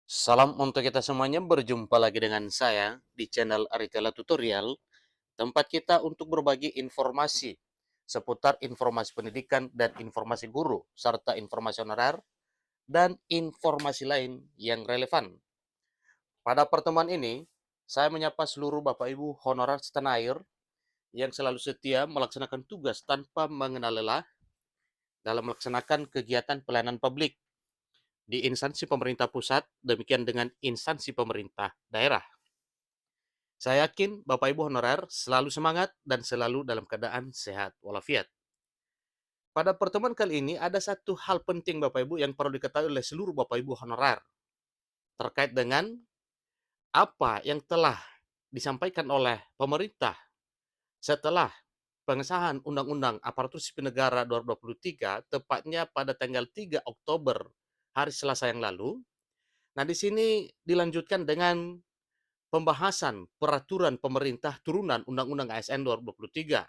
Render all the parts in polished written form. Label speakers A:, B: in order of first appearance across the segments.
A: Salam untuk kita semuanya, berjumpa lagi dengan saya di channel Aritela Tutorial, tempat kita untuk berbagi informasi seputar informasi pendidikan dan informasi guru, serta informasi honorer dan informasi lain yang relevan. Pada pertemuan ini, saya menyapa seluruh Bapak Ibu honorer setanah air yang selalu setia melaksanakan tugas tanpa mengenal lelah dalam melaksanakan kegiatan pelayanan publik di instansi pemerintah pusat, demikian dengan instansi pemerintah daerah. Saya yakin Bapak Ibu honorer selalu semangat dan selalu dalam keadaan sehat walafiat. Pada pertemuan kali ini ada satu hal penting Bapak Ibu yang perlu diketahui oleh seluruh Bapak Ibu honorer terkait dengan apa yang telah disampaikan oleh pemerintah setelah pengesahan Undang-Undang Aparatur Sipil Negara 2023 tepatnya pada tanggal 3 Oktober hari Selasa yang lalu. Nah, di sini dilanjutkan dengan pembahasan peraturan pemerintah turunan Undang-Undang ASN 2023.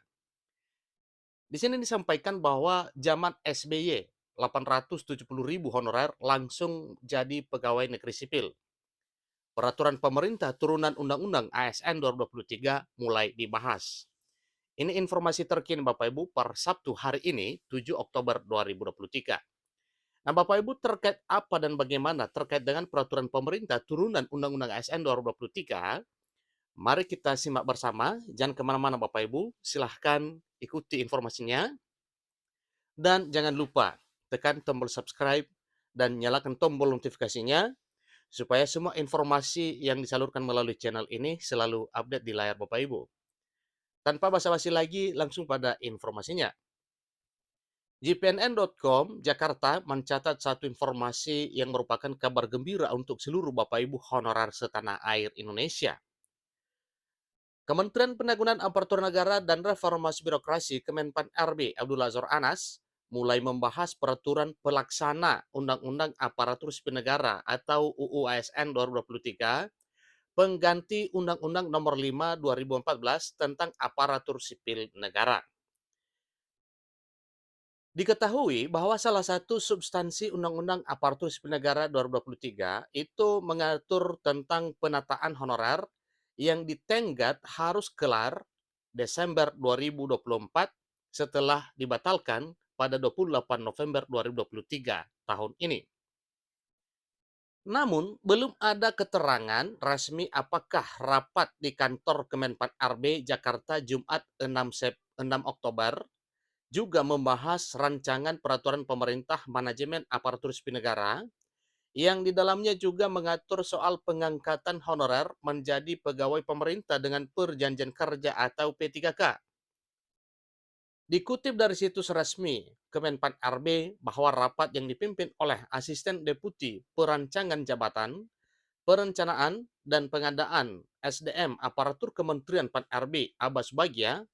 A: Di sini disampaikan bahwa zaman SBY 870.000 honorer langsung jadi pegawai negeri sipil. Peraturan pemerintah turunan Undang-Undang ASN 2023 mulai dibahas. Ini informasi terkini Bapak Ibu per Sabtu hari ini 7 Oktober 2023. Nah Bapak Ibu terkait apa dan bagaimana terkait dengan peraturan pemerintah turunan Undang-Undang ASN 2023, mari kita simak bersama. Jangan kemana-mana Bapak Ibu, silahkan ikuti informasinya. Dan jangan lupa tekan tombol subscribe dan nyalakan tombol notifikasinya supaya semua informasi yang disalurkan melalui channel ini selalu update di layar Bapak Ibu. Tanpa basa-basi lagi, langsung pada informasinya. GPNN.com Jakarta mencatat satu informasi yang merupakan kabar gembira untuk seluruh Bapak Ibu honorer setanah air Indonesia. Kementerian Penanggulangan Aparatur Negara dan Reformasi Birokrasi Kemenpan RB Abdullah Zor Anas mulai membahas peraturan pelaksana Undang-Undang Aparatur Sipil Negara atau UU ASN 2023 pengganti Undang-Undang Nomor 5 2014 tentang Aparatur Sipil Negara. Diketahui bahwa salah satu substansi Undang-Undang Aparatur Sipil Negara 2023 itu mengatur tentang penataan honorer yang ditenggat harus kelar Desember 2024 setelah dibatalkan pada 28 November 2023 tahun ini. Namun, belum ada keterangan resmi apakah rapat di kantor Kemenpan RB Jakarta Jumat 6 Oktober juga membahas rancangan peraturan pemerintah manajemen aparatur sipil negara yang di dalamnya juga mengatur soal pengangkatan honorer menjadi pegawai pemerintah dengan perjanjian kerja atau P3K. Dikutip dari situs resmi Kemenpan RB bahwa rapat yang dipimpin oleh Asisten Deputi Perancangan Jabatan, Perencanaan dan Pengadaan SDM Aparatur Kementerian Pan RB Abbas Bagia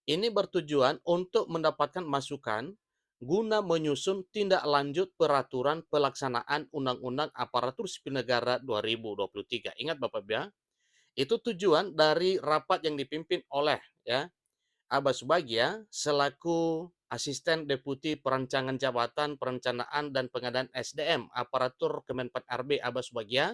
A: ini bertujuan untuk mendapatkan masukan guna menyusun tindak lanjut peraturan pelaksanaan Undang-Undang Aparatur Sipil Negara 2023. Ingat Bapak Ibu ya, itu tujuan dari rapat yang dipimpin oleh ya Abbas Bagia selaku Asisten Deputi Perancangan Jabatan Perencanaan dan Pengadaan SDM Aparatur Kemenpan RB Abbas Bagia,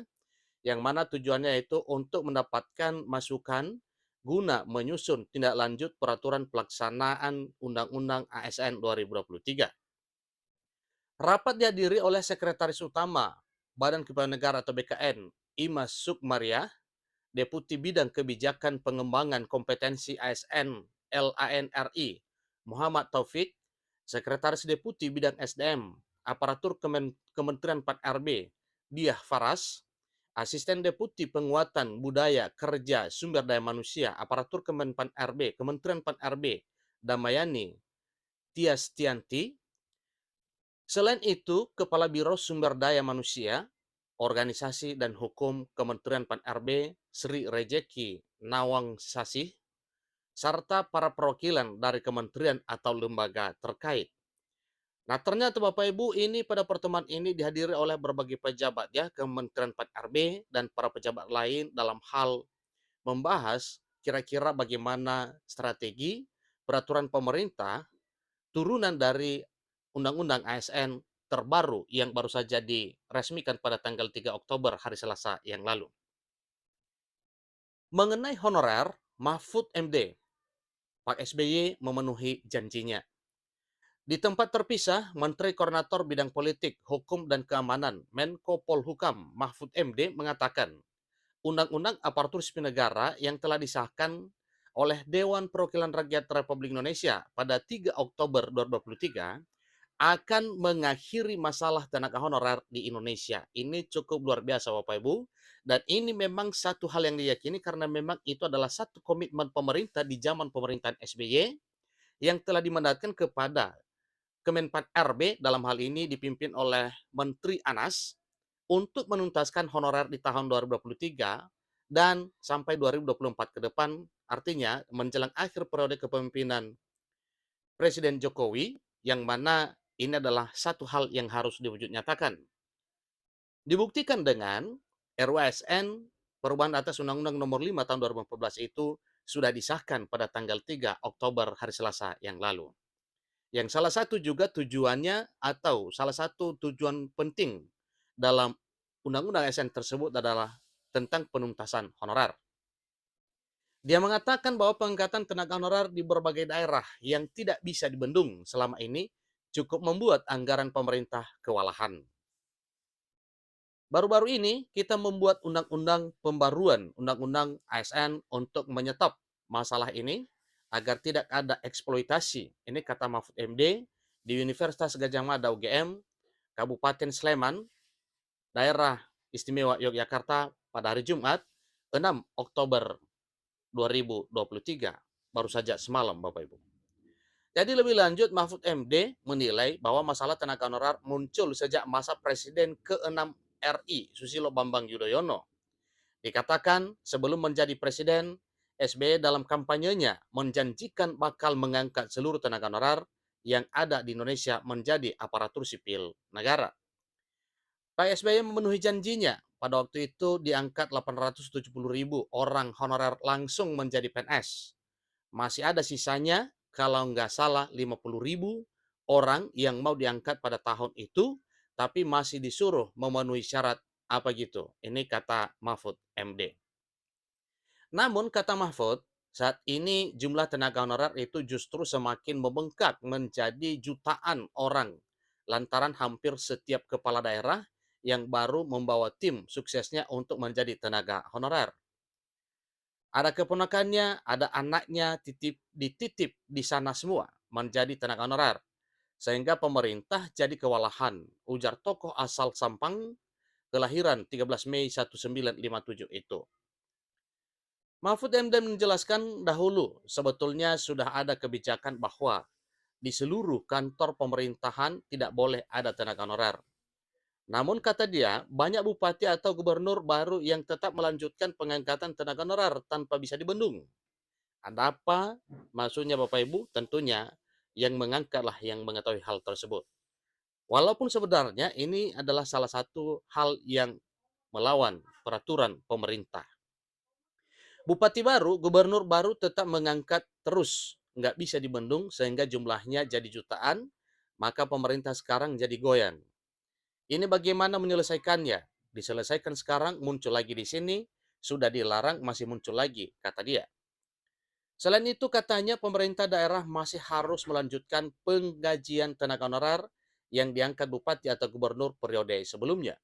A: yang mana tujuannya itu untuk mendapatkan masukan guna menyusun tindak lanjut peraturan pelaksanaan Undang-Undang ASN 2023. Rapat dihadiri oleh Sekretaris Utama Badan Kepegawaian Negara atau BKN, Imas Sukmaria, Deputi Bidang Kebijakan Pengembangan Kompetensi ASN LANRI, Muhammad Taufik, Sekretaris Deputi Bidang SDM, Aparatur Kementerian Pan RB, Diah Faras, Asisten Deputi Penguatan Budaya Kerja Sumber Daya Manusia Aparatur Kemenpan RB, Kementerian Pan RB, Damayani Tiastianti. Selain itu, Kepala Biro Sumber Daya Manusia, Organisasi dan Hukum Kementerian Pan RB, Sri Rejeki Nawang Sasih, serta para perwakilan dari kementerian atau lembaga terkait. Nah, ternyata Bapak Ibu, ini pada pertemuan ini dihadiri oleh berbagai pejabat ya, Kementerian Pan RB dan para pejabat lain dalam hal membahas kira-kira bagaimana strategi peraturan pemerintah turunan dari Undang-Undang ASN terbaru yang baru saja diresmikan pada tanggal 3 Oktober hari Selasa yang lalu. Mengenai honorer, Mahfud MD, Pak SBY memenuhi janjinya. Di tempat terpisah, Menteri Koordinator Bidang Politik, Hukum dan Keamanan, Menko Polhukam, Mahfud MD mengatakan, Undang-Undang Aparatur Sipil Negara yang telah disahkan oleh Dewan Perwakilan Rakyat Republik Indonesia pada 3 Oktober 2023 akan mengakhiri masalah tenaga honorer di Indonesia. Ini cukup luar biasa Bapak Ibu, dan ini memang satu hal yang diyakini karena memang itu adalah satu komitmen pemerintah di zaman pemerintahan SBY yang telah dimandatkan kepada Kemenpan RB dalam hal ini dipimpin oleh Menteri Anas untuk menuntaskan honorer di tahun 2023 dan sampai 2024 ke depan, artinya menjelang akhir periode kepemimpinan Presiden Jokowi, yang mana ini adalah satu hal yang harus diwujud nyatakan. Dibuktikan dengan RUASN perubahan atas Undang-Undang Nomor 5 tahun 2014 itu sudah disahkan pada tanggal 3 Oktober hari Selasa yang lalu. Yang salah satu juga tujuannya atau salah satu tujuan penting dalam Undang-Undang ASN tersebut adalah tentang penuntasan honorer. Dia mengatakan bahwa pengangkatan tenaga honorer di berbagai daerah yang tidak bisa dibendung selama ini cukup membuat anggaran pemerintah kewalahan. Baru-baru ini kita membuat undang-undang pembaruan Undang-Undang ASN untuk menyetop masalah ini agar tidak ada eksploitasi. Ini kata Mahfud MD di Universitas Gadjah Mada UGM, Kabupaten Sleman, Daerah Istimewa Yogyakarta pada hari Jumat 6 Oktober 2023. Baru saja semalam Bapak Ibu. Jadi lebih lanjut Mahfud MD menilai bahwa masalah tenaga honorer muncul sejak masa Presiden ke-6 RI Susilo Bambang Yudhoyono. Dikatakan sebelum menjadi presiden, SBY dalam kampanyenya menjanjikan bakal mengangkat seluruh tenaga honorer yang ada di Indonesia menjadi aparatur sipil negara. Pak SBY memenuhi janjinya. Pada waktu itu diangkat 870.000 orang honorer langsung menjadi PNS. Masih ada sisanya, kalau nggak salah 50.000 orang yang mau diangkat pada tahun itu, tapi masih disuruh memenuhi syarat apa gitu. Ini kata Mahfud MD. Namun kata Mahfud, saat ini jumlah tenaga honorer itu justru semakin membengkak menjadi jutaan orang lantaran hampir setiap kepala daerah yang baru membawa tim suksesnya untuk menjadi tenaga honorer. Ada keponakannya, ada anaknya dititip di sana semua menjadi tenaga honorer. Sehingga pemerintah jadi kewalahan, ujar tokoh asal Sampang, kelahiran 13 Mei 1957 itu. Mahfud MD menjelaskan dahulu, sebetulnya sudah ada kebijakan bahwa di seluruh kantor pemerintahan tidak boleh ada tenaga honorer. Namun kata dia, banyak bupati atau gubernur baru yang tetap melanjutkan pengangkatan tenaga honorer tanpa bisa dibendung. Ada apa? Maksudnya Bapak Ibu, tentunya yang mengangkatlah yang mengetahui hal tersebut. Walaupun sebenarnya ini adalah salah satu hal yang melawan peraturan pemerintah. Bupati baru, gubernur baru tetap mengangkat terus, nggak bisa dibendung sehingga jumlahnya jadi jutaan, maka pemerintah sekarang jadi goyang. Ini bagaimana menyelesaikannya? Diselesaikan sekarang, muncul lagi di sini, sudah dilarang, masih muncul lagi, kata dia. Selain itu katanya pemerintah daerah masih harus melanjutkan penggajian tenaga honorer yang diangkat bupati atau gubernur periode sebelumnya.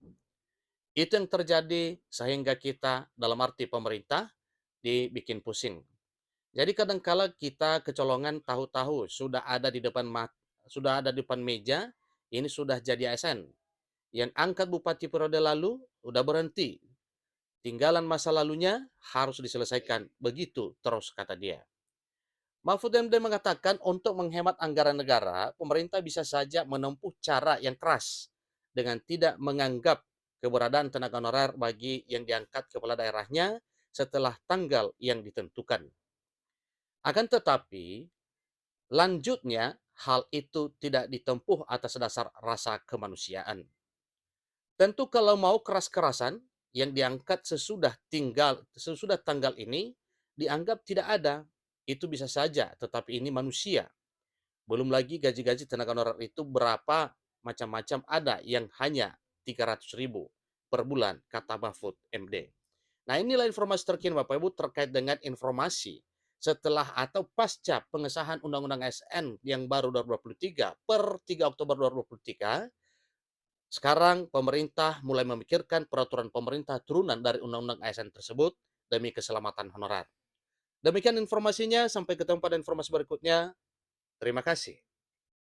A: Itu yang terjadi sehingga kita dalam arti pemerintah dibikin pusing. Jadi kadangkala kita kecolongan tahu-tahu sudah ada di depan meja, ini sudah jadi ASN. Yang angkat bupati periode lalu udah berhenti. Tinggalan masa lalunya harus diselesaikan. Begitu terus kata dia. Mahfud MD mengatakan untuk menghemat anggaran negara, pemerintah bisa saja menempuh cara yang keras dengan tidak menganggap keberadaan tenaga honorer bagi yang diangkat kepala daerahnya setelah tanggal yang ditentukan. Akan tetapi, lanjutnya hal itu tidak ditempuh atas dasar rasa kemanusiaan. Tentu kalau mau keras-kerasan yang diangkat sesudah tanggal ini dianggap tidak ada. Itu bisa saja, tetapi ini manusia. Belum lagi gaji-gaji tenaga honorer itu berapa macam-macam, ada yang hanya 300.000 per bulan, kata Mahfud MD. Nah, inilah informasi terkini Bapak Ibu terkait dengan informasi setelah atau pasca pengesahan Undang-Undang ASN yang baru 2023 per 3 Oktober 2023, sekarang pemerintah mulai memikirkan peraturan pemerintah turunan dari Undang-Undang ASN tersebut demi keselamatan honorer. Demikian informasinya, sampai ketemu pada informasi berikutnya. Terima kasih.